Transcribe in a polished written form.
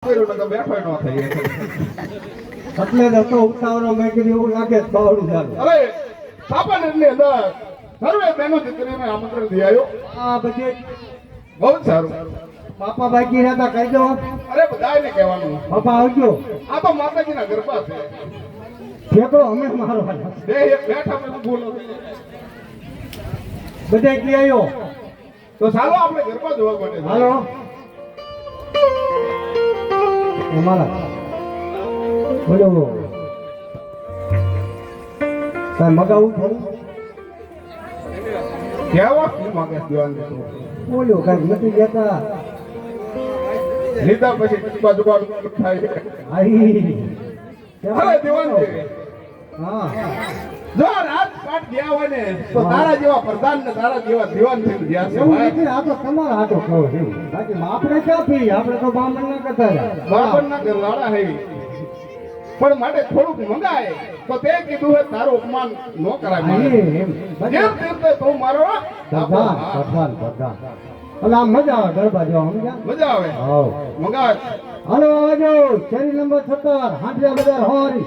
એટલે રસ્તો ઉતાવળો મેં કીધું એવું લાગે બાવડું ચાલુ. અરે સાપણ એટલે અંદર સર્વે બહેનો દીકરીને આમંત્રણ દઈ આવ્યો. આ પછી બહુ જ સારું. બાપા બાકી રહેતા કહી દો. અરે બધાને કહેવાનું બાપા આવજો. આ તો માતાજીના ગરબા છે. ઠેકડો અમે મારો બે એક બેઠા પછી બોલો બધે કી આવ્યો. તો ચાલો આપણે ગરબા જોવા માટે હાલો અમારા બોલો કાંઈ મગાવું થોડું કેવા શું માંગે દીવાન બોલ્યો કાંઈ નથી જતા. લીધા પછી બાજુ બાજુ થાય. આઈ અરે દીવાન હા જો રાજપાટ ગયા હોય ને તો તારા જેવા પ્રધાન ને તારા જેવા દીવાન થઈ ગયા છે એવું ભાઈ. નથી. આ તો તમારા હાથો કહો છે. બાકી આપણે ક્યાં પી આપણે તો બામણ ના કરતા રહ્યા. બાપણના ઘરવાળા હે પણ માટે થોડુંક મંગાય તો તે કીધું હે તારું અપમાન ન કરાય મારે. એમ જેમ તેમ તો તું મારો પ્રધાન પ્રધાન પ્રધાન એટલે આમ મજા આવે ગરબા જોવા સમજ્યા. મજા આવે હાવ મંગાય. હાલો આવજો શેરી નંબર 17 હાંડિયા બજાર હોરી.